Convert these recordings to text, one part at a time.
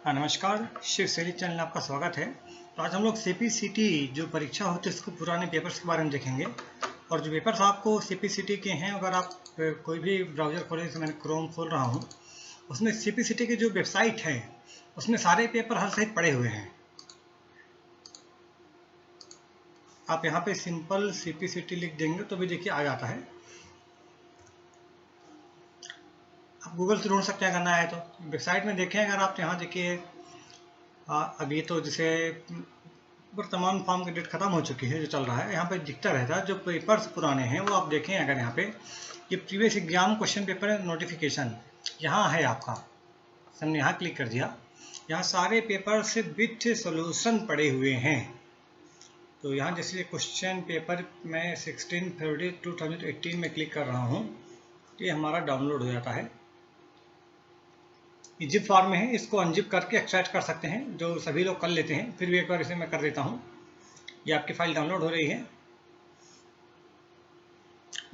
हाँ नमस्कार, शिव शैली चैनल में आपका स्वागत है। तो आज हम लोग CPCT जो परीक्षा होती है उसको पुराने पेपर्स के बारे में देखेंगे। और जो पेपर्स आपको CPCT के हैं, अगर आप कोई भी ब्राउज़र खोलें, जैसे मैंने क्रोम खोल रहा हूँ, उसमें CPCT की जो वेबसाइट है उसमें सारे पेपर हर सहित पड़े हुए हैं। आप यहाँ पे सिंपल CPCT लिख देंगे तो भी देखिए आ जाता है। आप गूगल से ढूंढ सकते हैं करना है तो। वेबसाइट में देखें, अगर आप यहाँ देखिए अभी तो जैसे वर्तमान फॉर्म की डेट खत्म हो चुकी है, जो चल रहा है यहाँ पे दिखता रहता है। जो पेपर्स पुराने हैं वो आप देखें, अगर यहाँ पे ये previous exam question paper notification यहाँ है आपका, हमने यहाँ क्लिक कर दिया, यहाँ सारे पेपर्स विथ सॉल्यूशन पड़े हुए हैं। तो यहाँ जैसे क्वेश्चन पेपर मैं 16 फरवरी 2018 में क्लिक कर रहा हूँ, ये हमारा डाउनलोड हो जाता है। जिप फॉर्म में है, इसको अनजिप करके एक्सट्रैक्ट कर सकते हैं, जो सभी लोग कर लेते हैं। फिर भी एक बार इसे मैं कर देता हूँ। ये आपकी फाइल डाउनलोड हो रही है।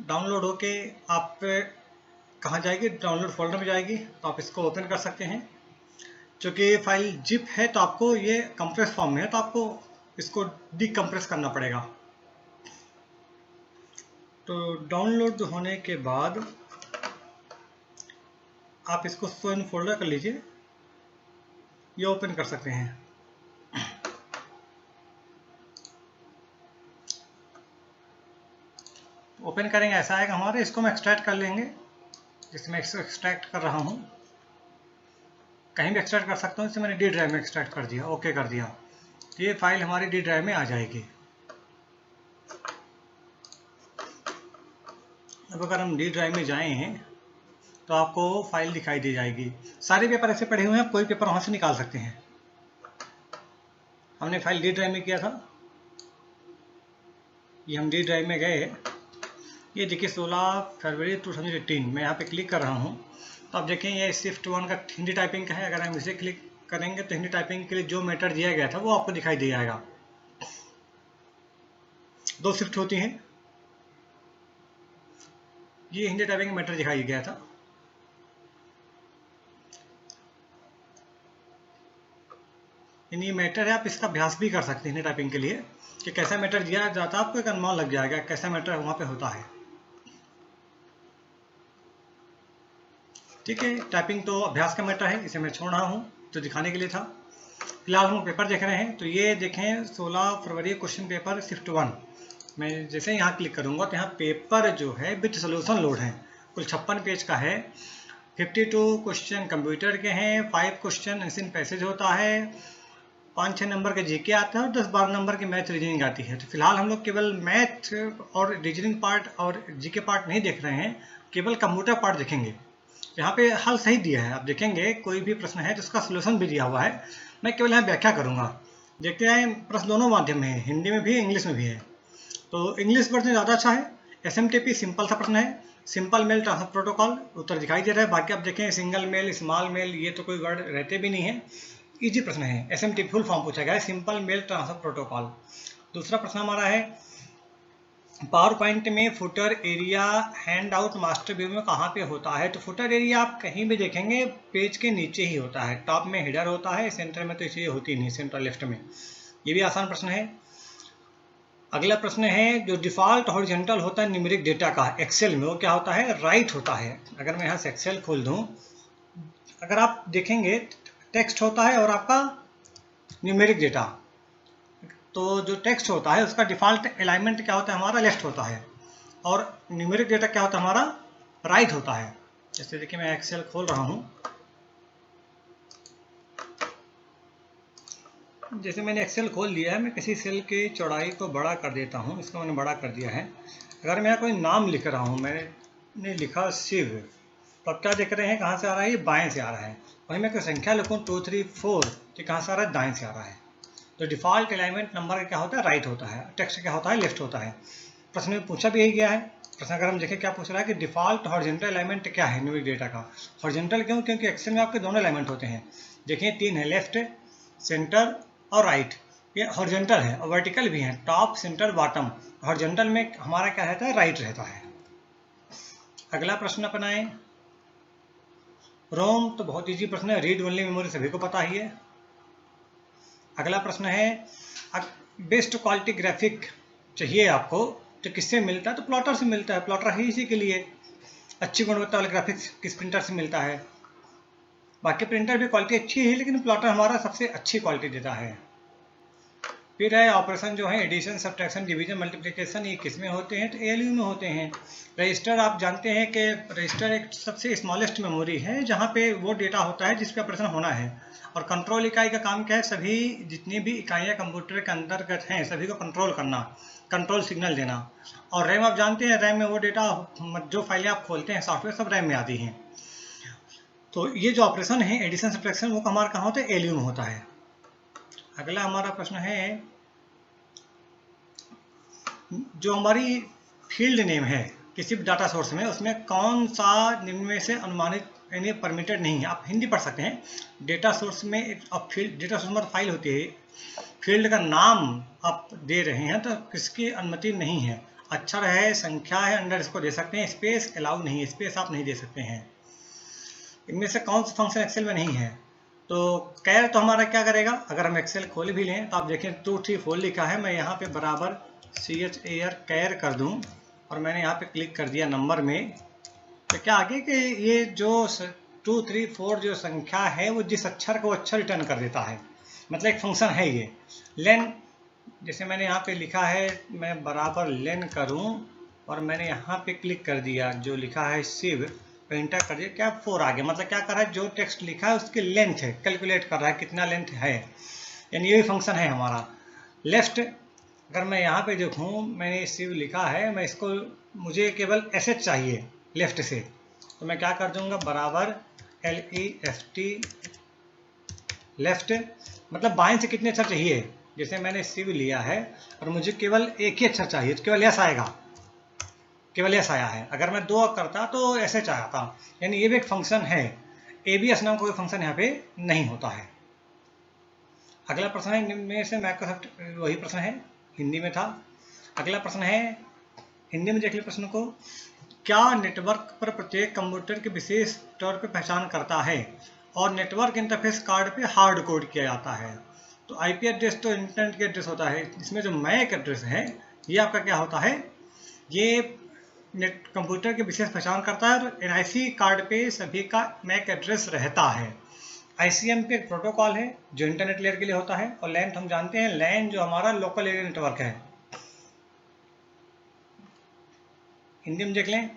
डाउनलोड होके आप कहाँ जाएगी, डाउनलोड फोल्डर में जाएगी, तो आप इसको ओपन कर सकते हैं। चूँकि ये फाइल जिप है तो आपको ये कंप्रेस फॉर्म में है, तो आपको इसको डीकंप्रेस करना पड़ेगा। तो डाउनलोड होने के बाद आप इसको शो इन फोल्डर कर लीजिए, ये ओपन कर सकते हैं। ओपन करेंगे ऐसा आएगा हमारे, इसको मैं एक्सट्रैक्ट कर लेंगे। जिसमें एक्सट्रैक्ट कर रहा हूँ, कहीं भी एक्सट्रैक्ट कर सकता हूँ। इसे मैंने डी ड्राइव में एक्सट्रैक्ट कर दिया, ओके कर दिया, तो ये फाइल हमारी डी ड्राइव में आ जाएगी। अब अगर हम डी ड्राइव में जाए हैं तो आपको फाइल दिखाई दे जाएगी। सारे पेपर ऐसे पड़े हुए हैं, कोई पेपर वहाँ से निकाल सकते हैं। हमने फाइल डी ड्राइव में किया था, ये हम डी ड्राइव में गए। ये देखिए 16 फरवरी 2018, मैं यहाँ पे क्लिक कर रहा हूँ, तो आप देखें ये शिफ्ट 1 का हिंदी टाइपिंग का है। अगर हम इसे क्लिक करेंगे तो हिंदी टाइपिंग के लिए जो मैटर दिया गया था वो आपको दिखाई दे जाएगा। 2 शिफ्ट होती हैं, ये हिंदी टाइपिंग मैटर दिखाई गया था। ये मैटर है, आप इसका अभ्यास भी कर सकते हैं हिंदी टाइपिंग के लिए, कि कैसा मैटर दिया जाता है। आपको एक अनुमान लग जाएगा कैसा मैटर वहाँ पे होता है। ठीक है, टाइपिंग तो अभ्यास का मैटर है, इसे मैं छोड़ रहा हूँ, तो दिखाने के लिए था। फिलहाल हम पेपर देख रहे हैं, तो ये देखें 16 फरवरी क्वेश्चन पेपर शिफ्ट 1। मैं जैसे यहाँ क्लिक करूँगा तो यहाँ पेपर जो है विथ सोल्यूशन लोड है। कुल 56 पेज का है। 52 क्वेश्चन कंप्यूटर के हैं, 5 क्वेश्चन इंसिन पैसेज होता है, 5-6 नंबर के जीके आता है और 10-12 नंबर की मैथ रीजनिंग आती है। तो फिलहाल हम लोग केवल मैथ और रीजनिंग पार्ट और जीके पार्ट नहीं देख रहे हैं, केवल कंप्यूटर पार्ट देखेंगे। यहाँ पे हल सही दिया है, आप देखेंगे कोई भी प्रश्न है तो उसका सोल्यूशन भी दिया हुआ है। मैं केवल यहाँ व्याख्या करूँगा। देखते हैं, प्रश्न दोनों माध्यम में है, हिंदी में भी इंग्लिश में भी है। तो इंग्लिश वर्जन ज़्यादा अच्छा है। SMTP सिंपल सा प्रश्न है, सिंपल मेल ट्रांसफर प्रोटोकॉल, उत्तर दिखाई दे रहा है। बाकी आप देखें सिंगल मेल, स्मॉल मेल, ये तो कोई वर्ड रहते भी नहीं है। इजी प्रश्न है। SMTP फुल फॉर्म पूछा गया है, सिंपल मेल ट्रांसफर प्रोटोकॉल। दूसरा प्रश्न हमारा है, पावर पॉइंट में footer area hand out master view में कहाँ पे होता है। तो फुटर एरिया आप कहीं भी देखेंगे पेज के नीचे ही होता है। टॉप में हेडर होता है, सेंटर में तो इसलिए होती नहीं, सेंटर लेफ्ट में। ये भी आसान प्रश्न है। अगला प्रश्न है, जो डिफॉल्ट हॉरिजॉन्टल होता है न्यूमेरिक डेटा का एक्सेल में, वो क्या होता है, राइट होता है। अगर मैं यहाँ से एक्सेल खोल दूँ, अगर आप देखेंगे टेक्स्ट होता है और आपका न्यूमेरिक डेटा, तो जो टेक्स्ट होता है उसका डिफ़ॉल्ट अलाइनमेंट क्या होता है, हमारा लेफ्ट होता है, और न्यूमेरिक डेटा क्या होता है, हमारा राइट होता है। जैसे देखिए मैं एक्सेल खोल रहा हूँ, जैसे मैंने एक्सेल खोल लिया है, मैं किसी सेल की चौड़ाई को बड़ा कर देता हूँ। इसको मैंने बड़ा कर दिया है। अगर मैं कोई नाम लिख रहा हूँ, मैंने लिखा शिव, तो अब क्या देख रहे हैं, कहाँ से आ रहा है, ये बाएँ से आ रहा है। वहीं मैं कोई संख्या लिखूँ 2 3 4, तो कहाँ से आ रहा है, दाएँ से आ रहा है। तो डिफ़ॉल्ट अलाइनमेंट नंबर का क्या होता है, राइट होता है। टेक्स्ट क्या होता है, लेफ्ट होता है। प्रश्न में पूछा भी यही गया है। प्रश्न अगर हम देखें क्या पूछ रहा है कि डिफ़ॉल्ट हॉरिजॉन्टल अलाइनमेंट क्या है न्यूमेरिक डेटा का। हॉरिजॉन्टल क्यों, क्योंकि एक्सेल में आपके दोनों अलाइनमेंट होते हैं। देखिए 3 है, लेफ्ट, सेंटर और राइट। ये हॉरिजॉन्टल है, और वर्टिकल भी है, टॉप, सेंटर, बॉटम। हॉरिजॉन्टल में हमारा क्या रहता है, राइट रहता है। अगला प्रश्न अपनाएं, रोम तो बहुत इजी प्रश्न है, रीड ओनली मेमोरी सभी को पता ही है। अगला प्रश्न है बेस्ट क्वालिटी ग्राफिक चाहिए आपको तो किससे मिलता है? तो प्लॉटर से मिलता है, प्लॉटर है इसी के लिए। अच्छी गुणवत्ता वाले ग्राफिक्स किस प्रिंटर से मिलता है? बाकी प्रिंटर भी क्वालिटी अच्छी है लेकिन प्लॉटर हमारा सबसे अच्छी क्वालिटी देता है। फिर है ऑपरेशन जो है एडिशन, सब्ट्रैक्शन, डिवीजन, मल्टीप्लिकेशन, ये किस में होते हैं? तो ALU में होते हैं। रजिस्टर आप जानते हैं कि रजिस्टर एक सबसे स्मॉलेस्ट मेमोरी है जहाँ पे वो डेटा होता है जिस पे ऑपरेशन होना है। और कंट्रोल इकाई का काम क्या है? सभी जितनी भी इकाइयाँ कंप्यूटर के अंतर्गत हैं सभी को कंट्रोल करना, कंट्रोल सिग्नल देना। और रैम आप जानते हैं, रैम में वो डेटा जो फाइलें आप खोलते हैं सॉफ्टवेयर सब रैम में आती हैं। तो ये जो ऑपरेशन है एडिशन सब्ट्रैक्शन वो हमारा कहाँ होता है? ALU में होता है। अगला हमारा प्रश्न है जो हमारी फील्ड नेम है किसी भी डाटा सोर्स में, उसमें कौन सा निम्न में से अनुमानित यानी परमिटेड नहीं है? आप हिंदी पढ़ सकते हैं। डेटा सोर्स में एक फील्ड, डेटा सोर्स में फाइल होती है, फील्ड का नाम आप दे रहे हैं तो किसकी अनुमति नहीं है? अक्षर है, संख्या है, अंडर इसको दे सकते हैं, स्पेस अलाउ नहीं है, स्पेस आप नहीं दे सकते हैं। इनमें से कौन सा फंक्शन एक्सेल में नहीं है? तो कैर तो हमारा क्या करेगा? अगर हम एक्सेल खोल भी लें तो आप देखें 2 3 4 लिखा है, मैं यहाँ पे बराबर CHAR कैर कर दूं और मैंने यहाँ पे क्लिक कर दिया नंबर में, तो क्या आगे कि ये जो 2 3 4 जो संख्या है वो जिस अक्षर को अक्षर रिटर्न कर देता है, मतलब एक फंक्शन है ये। लेन जैसे मैंने यहाँ पे लिखा है, मैं बराबर लेन करूँ और मैंने यहाँ पे क्लिक कर दिया, जो लिखा है शिव एंटर कर दिया, क्या 4 आ गया। मतलब क्या कर रहा है? जो टेक्स्ट लिखा है उसकी लेंथ है, कैलकुलेट कर रहा है कितना लेंथ है, यानी ये भी फंक्शन है हमारा। लेफ्ट अगर मैं यहाँ पे देखूँ, मैंने शिव लिखा है, मैं इसको मुझे केवल SH चाहिए लेफ्ट से, तो मैं क्या कर दूंगा बराबर LEFT लेफ्ट, मतलब बाएं से कितने अक्षर चाहिए। जैसे मैंने शिव लिया है और मुझे केवल एक ही अक्षर चाहिए तो केवल यस आएगा, केवल यस आया है। अगर मैं 2 करता तो SH आता, यानी ये भी एक फंक्शन है। ABS नाम कोई फंक्शन यहाँ पे नहीं होता है। अगला प्रश्न है इनमें से माइक्रोसॉफ्ट, वही प्रश्न है हिंदी में था। अगला प्रश्न है हिंदी में, देख लिया प्रश्न को। क्या नेटवर्क पर प्रत्येक कंप्यूटर के विशेष तौर पर पहचान करता है और नेटवर्क इंटरफेस कार्ड पे हार्ड कोड किया जाता है? तो IP एड्रेस तो इंटरनेट के एड्रेस होता है, इसमें जो मैक एड्रेस है ये आपका क्या होता है? ये नेट कंप्यूटर की विशेष पहचान करता है और NIC कार्ड पे सभी का मैक एड्रेस रहता है। ICMP एक प्रोटोकॉल है जो इंटरनेट लेयर के लिए होता है। और लैन हम जानते हैं, लैन जो हमारा लोकल एरिया नेटवर्क है। हिंदी में देख लें,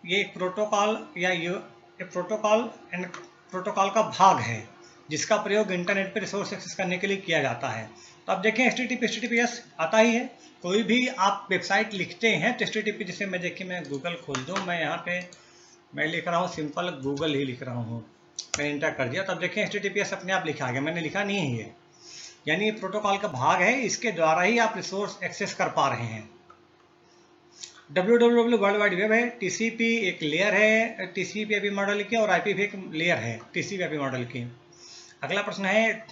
ये एक प्रोटोकॉल या एक प्रोटोकॉल एंड प्रोटोकॉल का भाग है जिसका प्रयोग इंटरनेट पर रिसोर्स एक्सेस करने के लिए किया जाता है। तो आप देखें HTTPS आता ही है। कोई भी आप वेबसाइट लिखते हैं तो HTTP, जैसे मैं देखिए मैं गूगल खोल दूँ, मैं यहाँ पे मैं लिख रहा हूँ सिंपल गूगल ही लिख रहा हूँ, मैं इंटर कर दिया, तब देखें HTTPS अपने आप लिखा आ गया, मैंने लिखा नहीं है ये, यानी ये प्रोटोकॉल का भाग है, इसके द्वारा ही आप रिसोर्स एक्सेस कर पा रहे हैं। www वर्ल्ड वाइड वेब है, TCP एक लेयर है TCP IP मॉडल की, और IP भी एक लेयर है TCP IP मॉडल की। अगला प्रश्न है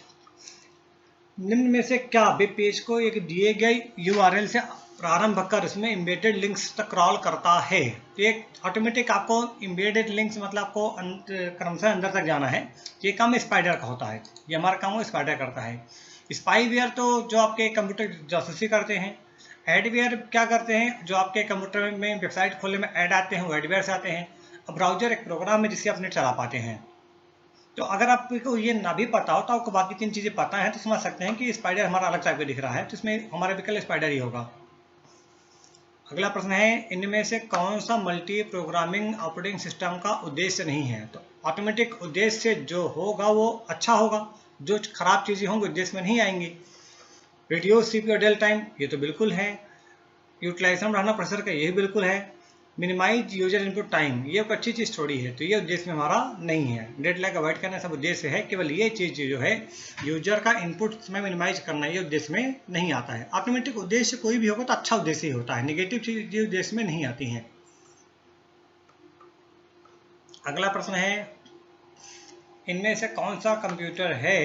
निम्न में से क्या वेब पेज को एक दिए गए URL से प्रारंभ कर उसमें एम्बेडेड लिंक्स तक क्रॉल करता है? तो एक ऑटोमेटिक आपको एम्बेडेड लिंक्स मतलब आपको क्रमशः अंदर तक जाना है, ये काम स्पाइडर का होता है, ये हमारा काम वो स्पाइडर करता है। स्पाईवेयर तो जो आपके कंप्यूटर जासूसी करते हैं। एडवेयर क्या करते हैं? जो आपके कंप्यूटर में वेबसाइट खोलने में ऐड आते हैं वो एडवेयर से आते हैं। अब ब्राउजर एक प्रोग्राम है जिससे आप नेट चला पाते हैं। तो अगर आपको ये ना भी पता हो तो आपको बाकी 3 चीज़ें पता है तो समझ सकते हैं कि स्पाइडर हमारा अलग टाइप का दिख रहा है, तो इसमें हमारा विकल्प स्पाइडर ही होगा। अगला प्रश्न है इनमें से कौन सा मल्टी प्रोग्रामिंग ऑपरेटिंग सिस्टम का उद्देश्य नहीं है? तो ऑटोमेटिक उद्देश्य जो होगा वो अच्छा होगा, जो खराब चीज़ें होंगी उद्देश्य में नहीं आएंगी। रिड्यूस CPU डेल टाइम, ये तो बिल्कुल है। यूटिलाइजेशन बढ़ाना प्रोसेसर का, ये बिल्कुल है। मिनिमाइज यूजर इनपुट टाइम, ये एक अच्छी चीज़ थोड़ी है, तो ये उद्देश्य में हमारा नहीं है। डेड लैग अवॉइड करना सब उद्देश्य है, केवल ये चीज़ जो है यूजर का इनपुट में मिनिमाइज करना, ये उद्देश्य में नहीं आता है। ऑटोमेटिक उद्देश्य कोई भी होगा तो अच्छा उद्देश्य ही होता है, नेगेटिव चीज़ उद्देश्य में नहीं आती हैं। अगला प्रश्न है इनमें से कौन सा कंप्यूटर है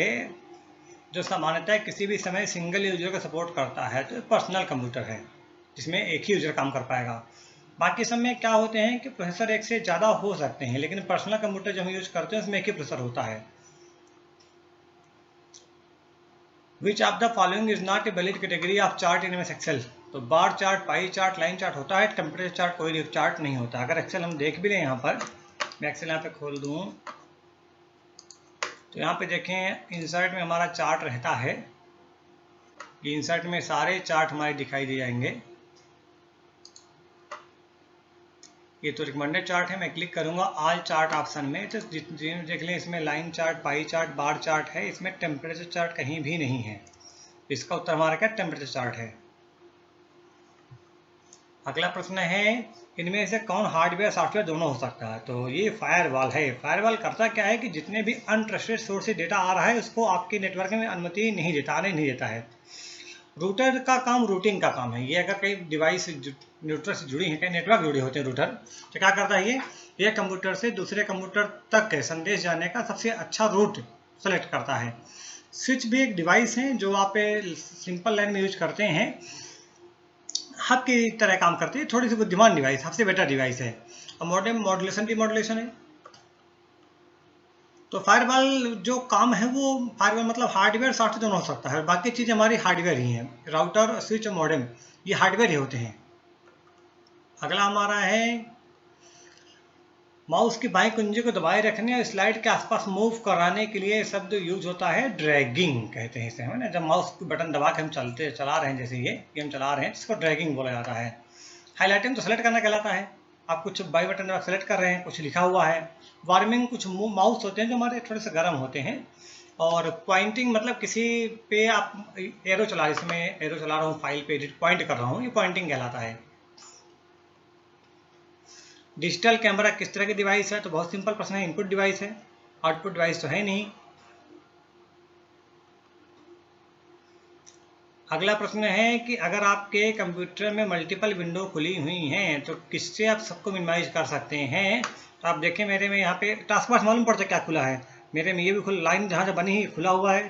जो सामान्यतः किसी भी समय सिंगल यूजर को सपोर्ट करता है? तो पर्सनल कंप्यूटर है जिसमें एक ही यूजर काम कर पाएगा। बाकी सब में क्या होते हैं कि प्रोसेसर एक से ज़्यादा हो सकते हैं, लेकिन पर्सनल कंप्यूटर जो हम यूज करते हैं उसमें एक ही प्रोसेसर होता है। Which of the following is not a valid category of chart in MS Excel. तो bar chart, pie chart, line chart होता है, टेम्परेचर चार्ट कोई चार्ट नहीं होता। अगर एक्सेल हम देख भी लें, यहाँ पर मैं एक्सेल यहाँ पे खोल दूँ तो यहाँ पे देखें इंसर्ट में हमारा चार्ट रहता है। ये इंसर्ट में सारे चार्ट हमारे दिखाई दे जाएंगे। ये तो रिकमेंडेड चार्ट है, मैं क्लिक करूंगा ऑल चार्ट ऑप्शन में तो देख लें इसमें line chart, pie chart, bar chart है, इसमें टेम्परेचर चार्ट कहीं भी नहीं है। इसका उत्तर हमारा क्या टेम्परेचर चार्ट है। अगला प्रश्न है इनमें से कौन हार्डवेयर सॉफ्टवेयर दोनों हो सकता है। तो ये फायरवॉल है। फायरवॉल करता क्या है कि जितने भी अनट्रस्टेड सोर्स से डेटा आ रहा है उसको आपके नेटवर्क में अनुमति नहीं देता, आने नहीं देता है। रूटर का काम रूटिंग का काम है। ये अगर कई डिवाइस रूटर से जुड़ी हैं, कई नेटवर्क जुड़े होते हैं रूटर, तो क्या करता है ये कंप्यूटर से दूसरे कंप्यूटर तक संदेश जाने का सबसे अच्छा रूट सेलेक्ट करता है। स्विच भी एक डिवाइस है जो आप सिंपल लाइन में यूज करते हैं, हब की तरह काम करती है, थोड़ी सी बुद्धिमान डिवाइस, सबसे बेटर डिवाइस है। और मॉडेम मॉड्यूलेशन भी मॉड्यूलेशन है। तो फायरवॉल जो काम है वो फायरवॉल मतलब हार्डवेयर सॉफ्टवेयर दोनों हो सकता है, बाकी चीज़ हमारी हार्डवेयर ही है। राउटर, स्विच और मॉडेम ये हार्डवेयर ही होते हैं। अगला हमारा है माउस की बाएं कुंजी को दबाए रखने और स्लाइड के आसपास मूव कराने के लिए शब्द यूज होता है ड्रैगिंग कहते हैं इसे, है ना। जब माउस की बटन दबा के हम चला रहे हैं, जैसे ये गेम चला रहे हैं, इसको ड्रैगिंग बोला जाता है। हाईलाइटिंग तो सेलेक्ट करना कहलाता है। आप कुछ बाई बटन दबा सेलेक्ट कर रहे हैं, कुछ लिखा हुआ है। वार्मिंग कुछ माउस होते हैं जो हमारे थोड़े से गर्म होते हैं। और पॉइंटिंग मतलब किसी पे आप एरो चला, इसमें एरो चला रहा हूँ, फाइल पे पॉइंट कर रहा हूँ, ये पॉइंटिंग कहलाता है। डिजिटल कैमरा किस तरह की डिवाइस है। तो बहुत सिंपल प्रश्न है, इनपुट डिवाइस है, आउटपुट डिवाइस तो है नहीं। अगला प्रश्न है कि अगर आपके कंप्यूटर में मल्टीपल विंडो खुली हुई हैं तो किससे आप सबको मिनिमाइज कर सकते हैं। तो आप देखें मेरे में यहाँ पे टास्क बॉक्स मालूम पड़ता है क्या खुला है। मेरे में ये भी खुला, लाइन जहाँ बनी ही खुला हुआ है,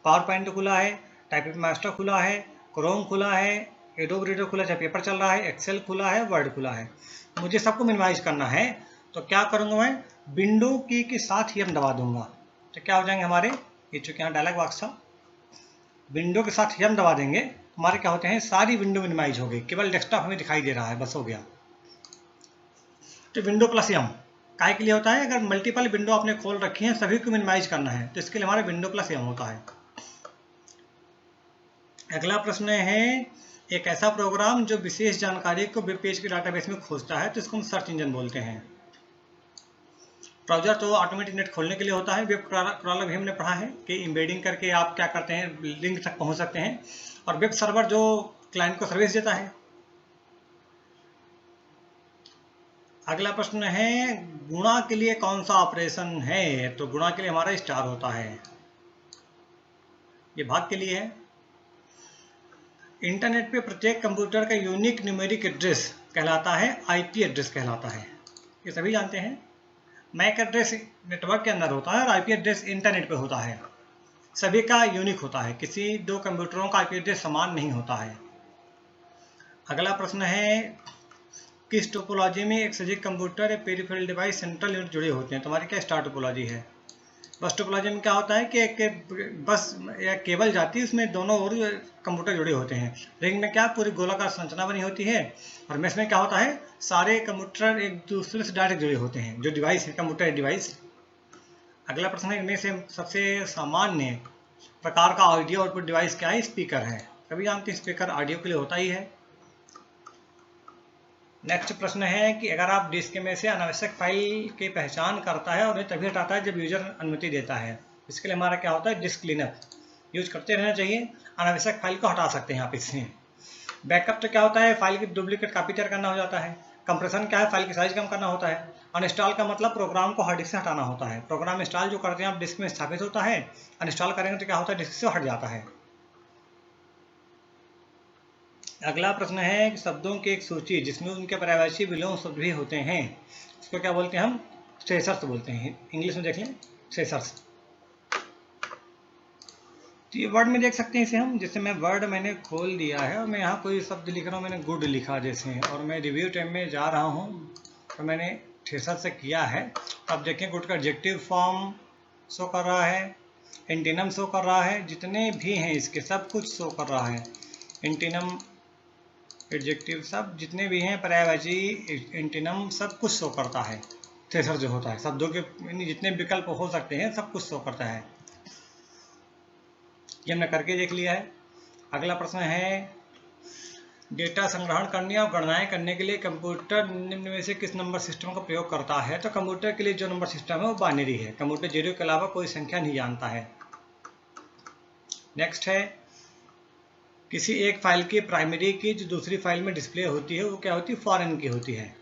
पावर पॉइंट खुला है, टाइपिंग मास्टर खुला है, क्रोम खुला है, एडोब रीडर खुला है, पेपर चल रहा है, एक्सेल खुला है, वर्ड खुला है। मुझे सबको मिनिमाइज करना है तो क्या करूँगा मैं, विंडो की के साथ ही हम दबा दूंगा तो क्या हो जाएंगे हमारे, ये चूँकि यहाँ डायलॉग बॉक्स था, विंडो के साथ हम दबा देंगे, हमारे क्या होते हैं सारी विंडो मिनिमाइज हो गई, केवल डेस्कटॉप हमें दिखाई दे रहा है, बस हो गया। तो विंडो प्लस एम काय के लिए होता है, अगर मल्टीपल विंडो आपने खोल रखी है सभी को मिनिमाइज करना है तो इसके लिए हमारा विंडो प्लस एम होता है। अगला प्रश्न है एक ऐसा प्रोग्राम जो विशेष जानकारी को वेब पेज के डाटाबेस में खोजता है तो इसको हम सर्च इंजन बोलते हैं। ब्राउजर तो ऑटोमेटिक नेट खोलने के लिए होता है। वेब क्रॉलर भी हमने पढ़ा है कि एम्बेडिंग करके आप क्या करते हैं, लिंक तक पहुंच सकते हैं। और वेब सर्वर जो क्लाइंट को सर्विस देता है। अगला प्रश्न है गुणा के लिए कौन सा ऑपरेशन है। तो गुणा के लिए हमारा स्टार होता है, ये भाग के लिए है। इंटरनेट पे प्रत्येक कंप्यूटर का यूनिक न्यूमेरिक एड्रेस कहलाता है, आईपी एड्रेस कहलाता है, ये सभी जानते हैं। मैक एड्रेस नेटवर्क के अंदर होता है और आईपी एड्रेस इंटरनेट पे होता है, सभी का यूनिक होता है, किसी दो कंप्यूटरों का आईपी एड्रेस समान नहीं होता है। अगला प्रश्न है किस टोपोलॉजी में एक सजीव कंप्यूटर या पेरिफेरल डिवाइस सेंट्रल यूनिट जुड़े होते हैं। तुम्हारी क्या स्टार टोपोलॉजी है। बस टोपोलॉजी में क्या होता है कि एक बस या केबल जाती है, उसमें दोनों और कंप्यूटर जुड़े होते हैं। रिंग में क्या पूरी गोलाकार संरचना बनी होती है। और मेश में क्या होता है, सारे कंप्यूटर एक दूसरे से डायरेक्ट जुड़े होते हैं, जो डिवाइस है कंप्यूटर डिवाइस। अगला प्रश्न है इनमें से सबसे सामान्य प्रकार का ऑडियो आउटपुट डिवाइस क्या है। स्पीकर है, सभी जानते हैं स्पीकर ऑडियो के लिए होता ही है। नेक्स्ट प्रश्न है कि अगर आप डिस्क में से अनावश्यक फाइल की पहचान करता है और उन्हें तभी हटाता है जब यूजर अनुमति देता है, इसके लिए हमारा क्या होता है डिस्क क्लीनअप यूज करते रहना चाहिए। अनावश्यक फाइल को हटा सकते हैं आप इससे। बैकअप तो क्या होता है, फाइल की डुप्लीकेट कॉपी तैयार करना हो जाता है। कंप्रेशन क्या है, फाइल की साइज कम करना होता है। अनइंस्टॉल का मतलब प्रोग्राम को हार्ड डिस्क से हटाना होता है। प्रोग्राम इंस्टॉल जो करते हैं आप डिस्क में स्थापित होता है, अनइंस्टॉल करेंगे तो क्या होता है डिस्क से हट जाता है। अगला प्रश्न है कि शब्दों की एक सूची जिसमें उनके पर्यायवाची विलोम शब्द भी होते हैं, उसको क्या बोलते हैं हम, स्ट्रेसर्स बोलते हैं। इंग्लिश में देख लें स्ट्रेसर्स। तो ये वर्ड में देख सकते हैं इसे हम, जैसे मैं वर्ड मैंने खोल दिया है और मैं यहाँ कोई शब्द लिख रहा हूँ, मैंने गुड लिखा जैसे, और मैं रिव्यू टैब में जा रहा हूँ तो मैंने थ्रेशर से किया है। अब देखें गुड का एडजेक्टिव फॉर्म शो कर रहा है, एंटीनम शो कर रहा है, जितने भी हैं इसके सब कुछ शो कर रहा है। एंटीनम, एडजेक्टिव सब जितने भी हैं, पर्यायवाची, एंटीनम सब कुछ शो करता है। थ्रेशर जो होता है शब्दों के जितने विकल्प हो सकते हैं सब कुछ शो करता है। ये हमने करके देख लिया है। अगला प्रश्न है, डेटा संग्रहण करने और गणनाएं करने के लिए कंप्यूटर निम्न में से किस नंबर सिस्टम का प्रयोग करता है? तो कंप्यूटर के लिए जो नंबर सिस्टम है वो बाइनरी है। कंप्यूटर जीरो के अलावा कोई संख्या नहीं जानता है। नेक्स्ट है, किसी एक फाइल की प्राइमरी की जो दूसरी फाइल में डिस्प्ले होती है वो क्या होती है? फॉरेन की होती है।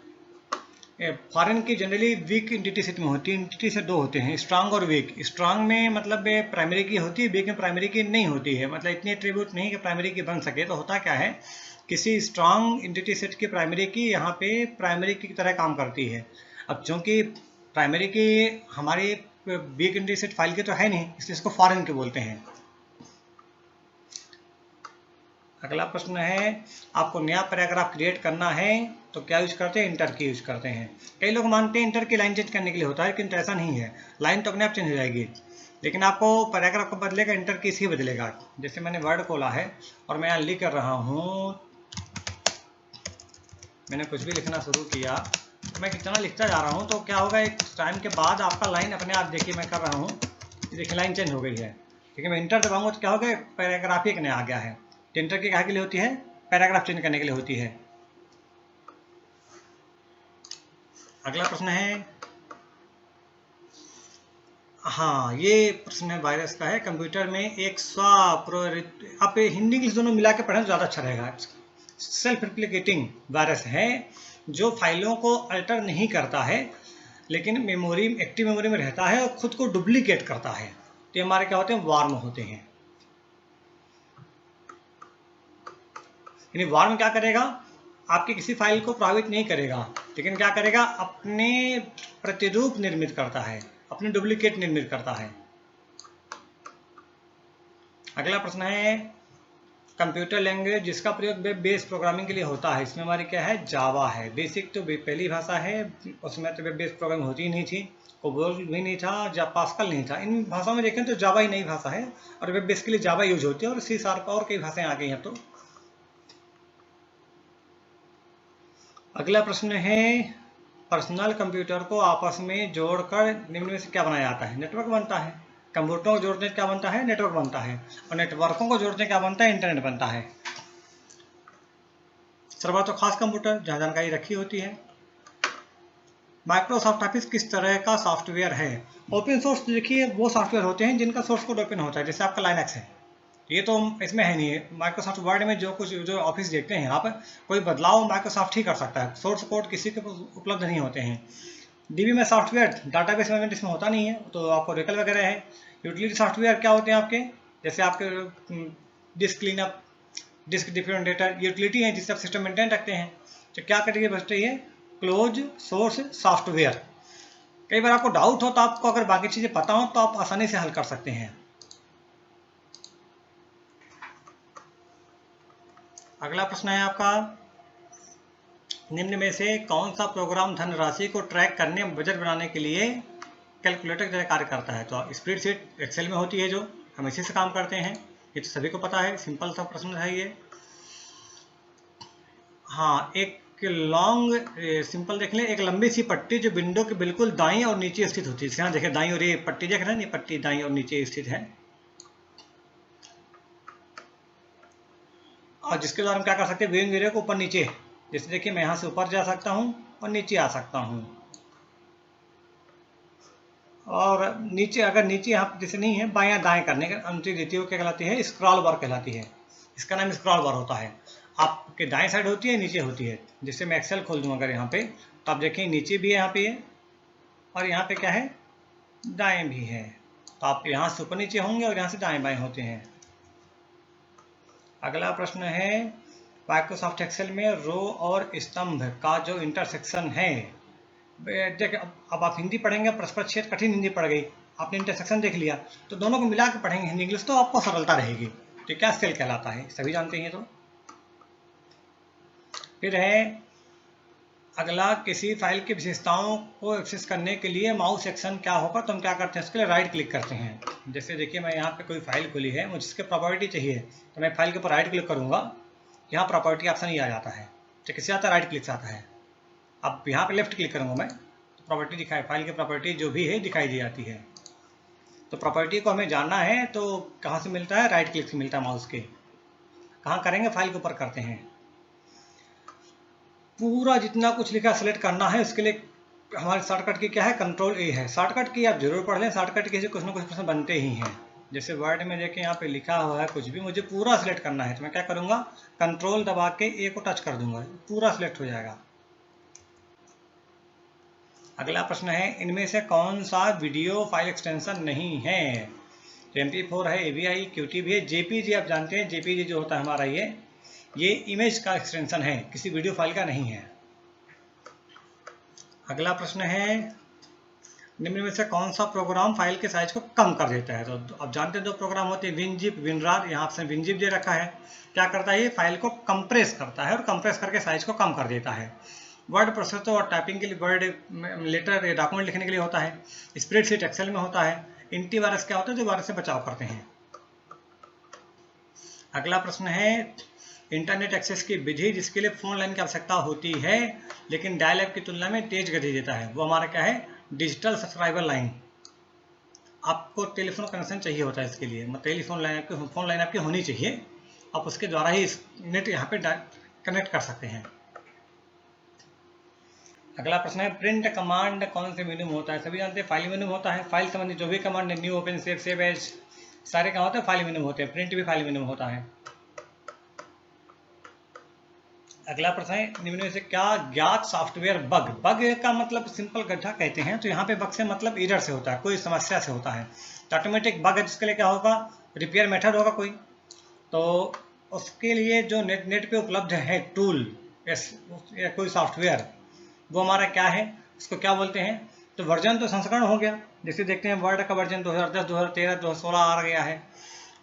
फॉरेन की जनरली वीक एंटिटी सेट में होती है। एंटिटी से दो होते हैं, स्ट्रांग और वीक। स्ट्रांग में मतलब प्राइमरी की होती है, वीक में प्राइमरी की नहीं होती है, मतलब इतनी एट्रीब्यूट नहीं कि प्राइमरी की बन सके। तो होता क्या है, किसी स्ट्रांग एंटिटी सेट की प्राइमरी की यहाँ पे प्राइमरी की तरह काम करती है। अब चूंकि प्राइमरी की हमारी वीक एंटिटी सेट फाइल की तो है नहीं, इसलिए इसको फॉरेन की बोलते हैं। अगला प्रश्न है, आपको नया पैराग्राफ क्रिएट करना है तो क्या यूज करते हैं? इंटर की यूज करते हैं। कई लोग मानते हैं इंटर की लाइन चेंज करने के लिए होता है, लेकिन ऐसा नहीं है। लाइन तो अपने आप चेंज हो जाएगी, लेकिन आपको पैराग्राफ को बदलेगा इंटर की ही बदलेगा। जैसे मैंने वर्ड खोला है और मैं यहाँ लिख कर रहा हूँ, मैंने कुछ भी लिखना शुरू किया तो मैं कितना लिखता जा रहा हूँ तो क्या होगा, एक टाइम के बाद आपका लाइन अपने आप, देखिए मैं कर रहा हूँ, देखिए लाइन चेंज हो गई है। ठीक है, मैं इंटर दबाऊंगा तो क्या होगा, पैराग्राफ ही एक नया आ गया है। इंटर की क्या के लिए होती है? पैराग्राफ चेंज करने के लिए होती है। अगला प्रश्न है, हाँ ये प्रश्न है वायरस का है। कंप्यूटर में एक आप हिंदी इंग्लिश दोनों मिला के पढ़ें तो ज़्यादा अच्छा रहेगा। सेल्फ रिप्लिकेटिंग वायरस है जो फाइलों को अल्टर नहीं करता है, लेकिन मेमोरी, एक्टिव मेमोरी में रहता है और खुद को डुप्लीकेट करता है। तो हमारे क्या होते हैं? वार्म होते हैं। यानी वार्म क्या करेगा, आपकी किसी फाइल को प्रभावित नहीं करेगा, लेकिन क्या करेगा, अपने प्रतिरूप निर्मित करता है, अपने डुप्लीकेट निर्मित करता है। अगला प्रश्न है, कंप्यूटर लैंग्वेज जिसका प्रयोग वेब बेस प्रोग्रामिंग के लिए होता है, इसमें हमारी क्या है? जावा है। बेसिक तो पहली भाषा है, उसमें तो वेब बेस प्रोग्रामिंग होती ही नहीं थी, कोबोल भी नहीं था, पास्कल नहीं था। इन भाषाओं में देखें तो जावा ही नई भाषा है और वेब बेस के लिए जावा यूज होती है, और सी शार्प और कई भाषाएं आ गई हैं। तो अगला प्रश्न है, पर्सनल कंप्यूटर को आपस में जोड़कर निम्न में से क्या बनाया जाता है? नेटवर्क बनता है। कंप्यूटरों को जोड़ने क्या बनता है? नेटवर्क बनता है। और नेटवर्कों को जोड़ने क्या बनता है? इंटरनेट बनता है। सर्वर तो खास कंप्यूटर जहाँ जानकारी रखी होती है। माइक्रोसॉफ्ट ऑफिस किस तरह का सॉफ्टवेयर है? ओपन सोर्स देखिए वो सॉफ्टवेयर होते हैं जिनका सोर्स कोड ओपन होता है, जैसे आपका लाइनक्स है। ये तो इसमें है नहीं है। माइक्रोसॉफ्ट वर्ड में जो कुछ जो ऑफिस देखते हैं आप, कोई बदलाव माइक्रोसॉफ्ट ही कर सकता है, सोर्स कोड किसी के उपलब्ध नहीं होते हैं। डीबी में सॉफ्टवेयर डाटाबेस मैनेजमेंट इसमें होता नहीं है, तो आपको रेकल वगैरह है। यूटिलिटी सॉफ्टवेयर क्या होते हैं आपके? जैसे आपके डिस्क क्लीनअप, डिस्क डिफरेंटेटर यूटिलिटी है जिससे आप सिस्टम मेंटेन रखते हैं। तो क्या करिए बचते है? Close source software. कई बार आपको डाउट हो तो आपको अगर बाकी चीजें पता हो तो आप आसानी से हल कर सकते हैं। अगला प्रश्न है आपका, निम्न में से कौन सा प्रोग्राम धनराशि को ट्रैक करने, बजट बनाने के लिए कैलकुलेटर की तरह कार्य करता है? तो स्प्रेडशीट एक्सेल में होती है, जो हम इसी से काम करते हैं, ये तो सभी को पता है। सिंपल सा प्रश्न है ये। हाँ, एक लॉन्ग सिंपल देख लें, एक लंबी सी पट्टी जो विंडो के बिल्कुल दाईं और नीचे स्थित होती है। यहाँ देखें दाईं और, ये पट्टी देख रहे हैं, ये पट्टी दाईं और नीचे स्थित है, और जिसके द्वारा हम क्या कर सकते हैं? व्यूइंग एरिया को ऊपर नीचे, जैसे देखिए मैं यहाँ से ऊपर जा सकता हूँ और नीचे आ सकता हूँ, और नीचे अगर नीचे यहाँ जैसे नहीं है, बायां दाएं करने का अनुमति देती है, वो क्या कहलाती है? स्क्रॉल बार कहलाती है। इसका नाम स्क्रॉल बार होता है। आपके दाएं साइड होती है, नीचे होती है। जैसे मैं एक्सेल खोल दूँ अगर यहाँ पे, तो आप देखें नीचे भी है यहाँ पे, और यहाँ पे क्या है? दाएं भी है। तो आप यहाँ से ऊपर नीचे होंगे और यहाँ से दाएं बाएं होते हैं। अगला प्रश्न है, माइक्रोसॉफ्ट एक्सेल में रो और स्तंभ का जो इंटरसेक्शन है, देखिए अब आप हिंदी पढ़ेंगे, परस्पर छेद कठिन हिंदी पड़ गई। आपने इंटरसेक्शन देख लिया, तो दोनों को मिला के पढ़ेंगे हिंदी इंग्लिश तो आपको सरलता रहेगी। तो क्या सेल कहलाता है, सभी जानते हैं। तो फिर है अगला, किसी फाइल की विशेषताओं को एक्सेस करने के लिए माउस एक्शन क्या होगा। तो हम क्या करते हैं, उसके लिए राइट क्लिक करते हैं। जैसे देखिए मैं यहाँ पे कोई फाइल खुली है, मुझे इसके प्रॉपर्टी चाहिए, तो मैं फाइल के ऊपर राइट क्लिक करूँगा, यहाँ प्रॉपर्टी ऑप्शन ही आ जाता है। तो किससे आता है, राइट क्लिक से आता है। अब यहाँ पे लेफ्ट क्लिक करूँगा मैं, तो प्रॉपर्टी दिखाई, फाइल की प्रॉपर्टी जो भी है दिखाई दी जाती है। तो प्रॉपर्टी को हमें जानना है तो कहाँ से मिलता है, राइट क्लिक से मिलता है। माउस के कहाँ करेंगे, फाइल के ऊपर करते हैं। पूरा जितना कुछ लिखा सेलेक्ट करना है, उसके लिए हमारे शॉर्टकट की क्या है, कंट्रोल ए है। शॉर्टकट की आप जरूर पढ़ लें, शॉर्टकट की से कुछ ना कुछ प्रश्न बनते ही हैं। जैसे वर्ड में देखें यहाँ पे लिखा हुआ है कुछ भी, मुझे पूरा सिलेक्ट करना है, तो मैं क्या करूँगा, कंट्रोल दबा के ए को टच कर दूंगा, पूरा सिलेक्ट हो जाएगा। अगला प्रश्न है, इनमें से कौन सा वीडियो फाइल एक्सटेंशन नहीं है। तो MP4 है, AVI, QTV है, JPG। आप जानते हैं JPG जो होता है हमारा, ये इमेज का एक्सटेंशन है, किसी वीडियो फाइल का नहीं है। अगला प्रश्न है, निम्न में से कौन सा प्रोग्राम फाइल के साइज को कम कर देता है। तो आप जानते हैं दो प्रोग्राम होते हैं, विनजिप, विनरार। यहाँ आपसे विनजिप दे रखा है, क्या करता है, ये फाइल को कंप्रेस करता है और कंप्रेस करके साइज को कम कर देता है। वर्ड प्रोसेसर और टाइपिंग के लिए, वर्ड लेटर डॉक्यूमेंट लिखने के लिए होता है। स्प्रेडशीट एक्सेल में होता है। एंटीवायरस क्या होता है, जो वायरस से बचाव करते हैं। अगला प्रश्न है, इंटरनेट एक्सेस की विधि जिसके लिए फोन लाइन की आवश्यकता होती है लेकिन डायल ऐप की तुलना में तेज गति देता है, वो हमारा क्या है, डिजिटल सब्सक्राइबर लाइन। आपको टेलीफोन कनेक्शन चाहिए होता है इसके लिए, मतलब टेलीफोन लाइन आपकी, फोन लाइन आपकी होनी चाहिए, आप उसके द्वारा ही नेट यहाँ पे कनेक्ट कर सकते हैं। अगला प्रश्न है, प्रिंट कमांड कौन से मेनू में होता है। सभी जानते हैं फाइल मेनू में होता है। फाइल संबंधी जो भी command, new, open, save, save as, सारे क्या होते हैं, फाइल मेनू में होते हैं। प्रिंट भी फाइल मेनू में होता है। अगला प्रश्न है, निम्न में से क्या ज्ञात सॉफ्टवेयर बग। बग का मतलब सिंपल गड्ढा कहते हैं, तो यहाँ पे बग से मतलब एरर से होता है, कोई समस्या से होता है। तो ऑटोमेटिक बग जिसके लिए क्या होगा, रिपेयर मेथड होगा कोई, तो उसके लिए जो नेट पे उपलब्ध है टूल या कोई सॉफ्टवेयर, वो हमारा क्या है, उसको क्या बोलते हैं। तो वर्जन तो संस्करण हो गया, जैसे देखते हैं वर्ड का वर्जन 2010, 2013, 2016 आ गया है।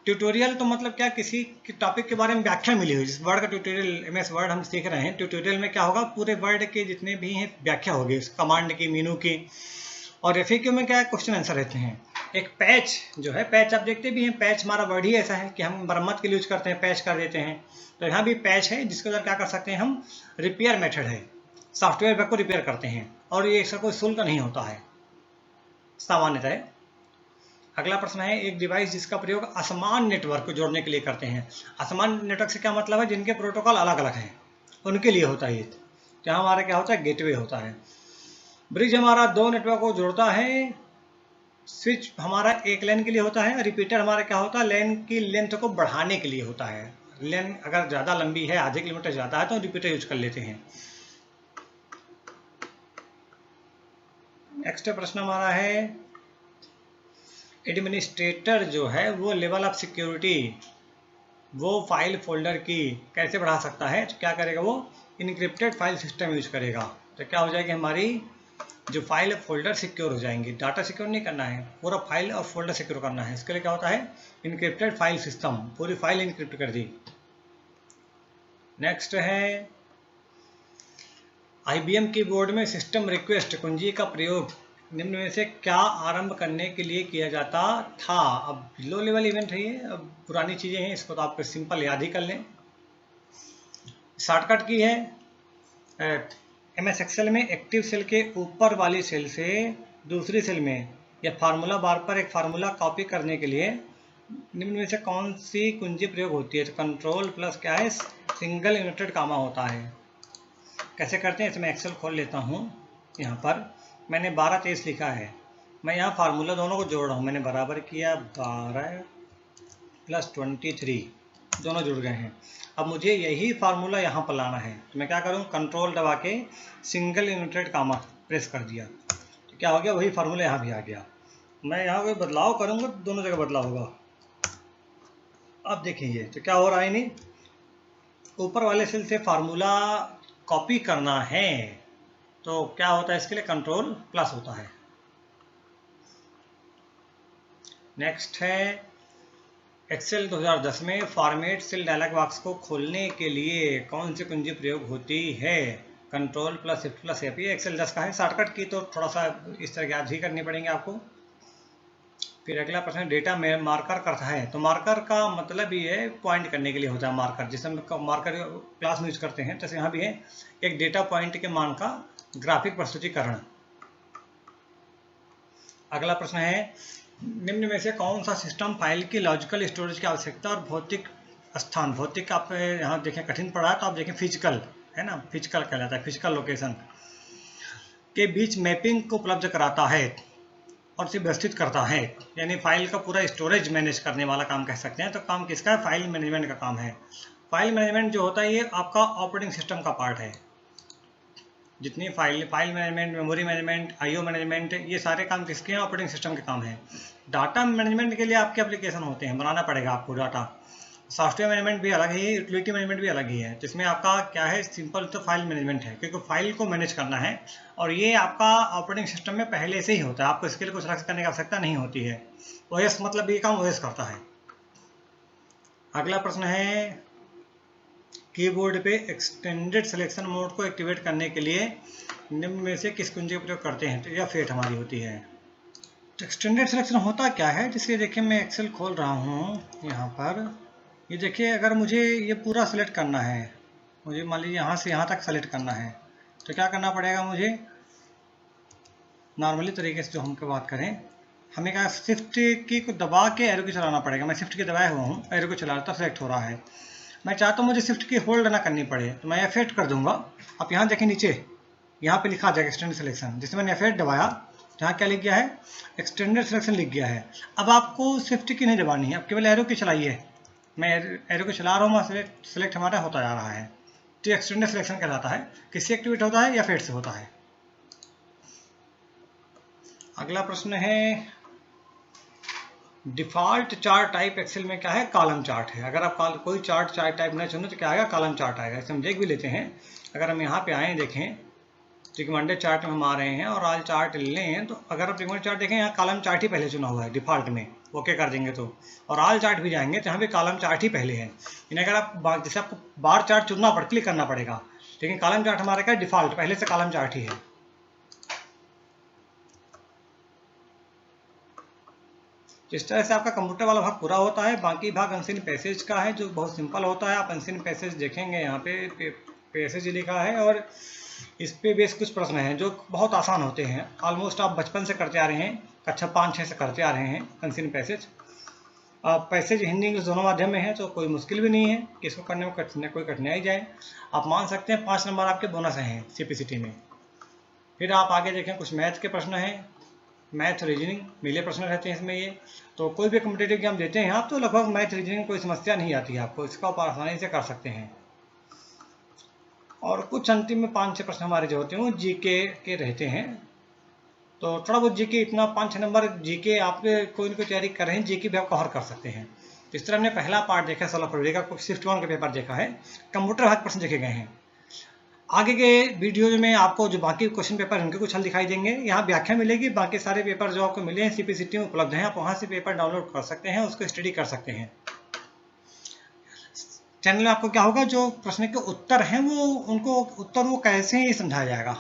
ट्यूटोरियल तो मतलब क्या, किसी टॉपिक के बारे में व्याख्या मिली हुई। जिस वर्ड का ट्यूटोरियल, MS वर्ड हम सीख रहे हैं, ट्यूटोरियल में क्या होगा, पूरे वर्ड के जितने भी हैं व्याख्या होगी, कमांड की, मेनू की। और FAQ में क्या क्वेश्चन आंसर रहते हैं। एक पैच जो है, पैच आप देखते भी हैं, पैच हमारा वर्ड ही ऐसा है कि हम मरम्मत के लिए यूज करते हैं, पैच कर देते हैं। तो यहाँ भी पैच है, जिसके अंदर क्या कर सकते हैं हम, रिपेयर मेथड है, सॉफ्टवेयर बग को रिपेयर करते हैं, और ये इसका कोई शुल्क नहीं होता है सामान्यतः। अगला प्रश्न है, एक डिवाइस जिसका प्रयोग असमान नेटवर्क को जोड़ने के लिए करते हैं। असमान नेटवर्क से क्या मतलब है, जिनके प्रोटोकॉल अलग अलग हैं, उनके लिए होता है ये। जहाँ हमारा क्या होता है, गेटवे होता है। ब्रिज हमारा दो नेटवर्क को जोड़ता है। स्विच हमारा एक लेन के लिए होता है। रिपीटर हमारा क्या होता है, लेन की लेंथ को बढ़ाने के लिए होता है। लेन अगर ज़्यादा लंबी है, आधे किलोमीटर ज़्यादा है, तो रिपीटर यूज कर लेते हैं। नेक्स्ट प्रश्न हमारा है, एडमिनिस्ट्रेटर जो है वो लेवल ऑफ सिक्योरिटी वो फाइल फोल्डर की कैसे बढ़ा सकता है। तो क्या करेगा, वो इनक्रिप्टेड फाइल सिस्टम यूज करेगा। तो क्या हो जाएगी, हमारी जो फाइल फोल्डर सिक्योर हो जाएंगे। डाटा सिक्योर नहीं करना है, पूरा फाइल और फोल्डर सिक्योर करना है। इसके लिए क्या होता है, इनक्रिप्टेड फाइल सिस्टम, पूरी फाइल इनक्रिप्ट कर दी। नेक्स्ट है, IBM कीबोर्ड में सिस्टम रिक्वेस्ट कुंजी का प्रयोग निम्न में से क्या आरंभ करने के लिए किया जाता था। अब लो लेवल इवेंट है ये, अब पुरानी चीज़ें हैं, इसको तो आप सिंपल याद ही कर लें। शॉर्टकट की है, MS एक्सेल में एक्टिव सेल के ऊपर वाली सेल से दूसरी सेल में या फार्मूला बार पर एक फार्मूला कॉपी करने के लिए निम्न में से कौन सी कुंजी प्रयोग होती है। तो कंट्रोल प्लस क्या है, सिंगल इन्वर्टेड कामा होता है। कैसे करते हैं, इसमें एक्सेल खोल लेता हूँ। यहाँ पर मैंने 12-23 लिखा है, मैं यहाँ फार्मूला दोनों को जोड़ रहा हूँ। मैंने बराबर किया 12 + 23, दोनों जुड़ गए हैं। अब मुझे यही फार्मूला यहाँ पर लाना है, तो मैं क्या करूँ, कंट्रोल दबा के सिंगल इन्वर्टेड कामा प्रेस कर दिया, तो क्या हो गया, वही फार्मूला यहाँ भी आ गया। मैं यहाँ कोई बदलाव करूँगा, दोनों जगह बदलाव होगा। अब देखिए तो क्या हो रहा है, नहीं ऊपर वाले सेल से फार्मूला कॉपी करना है, तो क्या होता है, इसके लिए कंट्रोल प्लस होता है। नेक्स्ट है एक्सेल 2010 में फॉर्मेट सेल डायलॉग बॉक्स को खोलने के लिए कौन सी कुंजी प्रयोग होती है? Control plus shift plus F. ये एक्सेल 10 का है, शॉर्टकट की तो थोड़ा सा इस तरह याद ही करनी पड़ेंगे आपको। फिर अगला प्रश्न, डेटा में मार्कर करता है, तो मार्कर का मतलब ये है पॉइंट करने के लिए होता है मार्कर, जिसे हम मार्कर क्लास में यूज करते हैं। जैसे यहाँ भी है एक डेटा पॉइंट के मान का ग्राफिक प्रस्तुतिकरण। अगला प्रश्न है, निम्न में से कौन सा सिस्टम फाइल की लॉजिकल स्टोरेज की आवश्यकता और भौतिक स्थान, भौतिक आप यहाँ देखें कठिन पड़ा है तो आप देखें फिजिकल है ना, फिजिकल कहलाता है, फिजिकल लोकेशन के बीच मैपिंग को उपलब्ध कराता है और उसे व्यवस्थित करता है, यानी फाइल का पूरा स्टोरेज मैनेज करने वाला काम कह सकते हैं। तो काम किसका है? फाइल मैनेजमेंट का काम है। फाइल मैनेजमेंट जो होता है ये आपका ऑपरेटिंग सिस्टम का पार्ट है। जितनी file management, memory management, IO management, ये सारे काम किसके हैं? ऑपरेटिंग सिस्टम के काम हैं। डाटा मैनेजमेंट के लिए आपके एप्लीकेशन होते हैं, बनाना पड़ेगा आपको डाटा। सॉफ्टवेयर मैनेजमेंट भी अलग है, यूटिलिटी मैनेजमेंट भी अलग ही है, जिसमें आपका क्या है? सिंपल तो फाइल मैनेजमेंट है, क्योंकि फाइल को मैनेज करना है और ये आपका ऑपरेटिंग सिस्टम में पहले से ही होता है, आपको इसके लिए कुछ अलग करने की आवश्यकता नहीं होती है। ओएस मतलब ये काम ओएस करता है। अगला प्रश्न है, कीबोर्ड पे एक्सटेंडेड सिलेक्शन मोड को एक्टिवेट करने के लिए निम्न में से किस कुंजी का प्रयोग करते हैं? तो यह फेट हमारी होती है। तो एक्सटेंडेड सिलेक्शन होता क्या है? जिसके देखिए मैं एक्सेल खोल रहा हूँ यहाँ पर, ये देखिए अगर मुझे ये पूरा सेलेक्ट करना है, मुझे मान लीजिए यहाँ से यहाँ तक सेलेक्ट करना है, तो क्या करना पड़ेगा मुझे? नॉर्मली तरीके से जो हम बात करें, हमें क्या शिफ्ट की को दबा के एरो की चलाना पड़ेगा। मैं शिफ्ट की दबाए हुआ हूँ, एरो को चला रहा था, सेलेक्ट हो रहा है। मैं चाहता हूँ मुझे शिफ्ट की होल्ड ना करनी पड़े, तो मैं एफ8 कर दूंगा। आप यहाँ देखें नीचे यहाँ पे लिखा आ जाएगा एक्सटेंडेड सिलेक्शन, जिसमें मैंने एफ8 दबाया, यहाँ क्या लिख गया है? एक्सटेंडेड सिलेक्शन लिख गया है। अब आपको शिफ्ट की नहीं दबानी है, अब केवल एरो की चलाइए। मैं एरो को चला रहा हूँ, सेलेक्ट हमारा होता जा रहा है। तो एक्सटेंडेड सिलेक्शन कहलाता है। किससे एक्टिवेट होता है? या फेट से होता है। अगला प्रश्न है, डिफॉल्ट चार्ट टाइप एक्सेल में क्या है? कॉलम चार्ट है। अगर आप कोई चार्ट टाइप न चुनो तो क्या आएगा? कॉलम चार्ट आएगा। इसे हम देख भी लेते हैं। अगर हम यहाँ पे आए, देखें रिकमेंडेड चार्ट में हम आ रहे हैं और ऑल चार्ट लें, तो अगर आप रिकमेंडेड चार्ट देखें, यहाँ कॉलम चार्ट ही पहले चुना हुआ है डिफॉल्ट में, ओके कर देंगे तो। और ऑल चार्ट भी जाएंगे तो यहाँ पे कॉलम चार्ट ही पहले है। यानी अगर आप जैसे आपको बार चार्ट चुनना पड़, क्लिक करना पड़ेगा, लेकिन कॉलम चार्ट हमारा क्या डिफॉल्ट पहले से कॉलम चार्ट ही है। इस तरह से आपका कंप्यूटर वाला भाग पूरा होता है। बाकी भाग अनसीन पैसेज का है, जो बहुत सिंपल होता है। आप अनसीन पैसेज देखेंगे, यहाँ पे पैसेज लिखा है और इस पे बेस कुछ प्रश्न हैं जो बहुत आसान होते हैं। ऑलमोस्ट आप बचपन से करते आ रहे हैं, कक्षा 5-6 से करते आ रहे हैं unseen passage. Passage Hindi English दोनों माध्यम में है, तो कोई मुश्किल भी नहीं है कि इसको करने में कोई कठिनाई जाए। आप मान सकते हैं 5 नंबर आपके बोनस हैं सीपीसीटी में। फिर आप आगे देखें, कुछ मैथ के प्रश्न हैं, मैथ रीजनिंग मिले प्रश्न रहते हैं इसमें। ये तो कोई भी कॉम्पिटेटिव एग्जाम देते हैं आप, तो लगभग मैथ रीजनिंग कोई समस्या नहीं आती है आपको, इसका आप आसानी से कर सकते हैं। और कुछ अंतिम में 5-6 प्रश्न हमारे जो होते हैं वो जीके के रहते हैं। तो थोड़ा बहुत जीके, इतना 5-6 नंबर जीके आपके कोई ना कोई तैयारी कर रहे हैं, जीके भी आप कवर कर सकते हैं। तो इस तरह हमने पहला पार्ट देखा 16 फरवरी का, शिफ्ट 1 का पेपर देखा है, कंप्यूटर भाग प्रश्न देखे गए हैं। आगे के वीडियो में आपको जो बाकी क्वेश्चन पेपर उनके कुछ हल दिखाई देंगे। यहाँ व्याख्या मिलेगी, बाकी सारे पेपर जो आपको मिले हैं सीपीसीटी में उपलब्ध हैं, आप वहाँ से पेपर डाउनलोड कर सकते हैं, उसको स्टडी कर सकते हैं। चैनल में आपको क्या होगा, जो प्रश्न के उत्तर हैं वो उनको उत्तर वो कैसे ही समझाया जाएगा।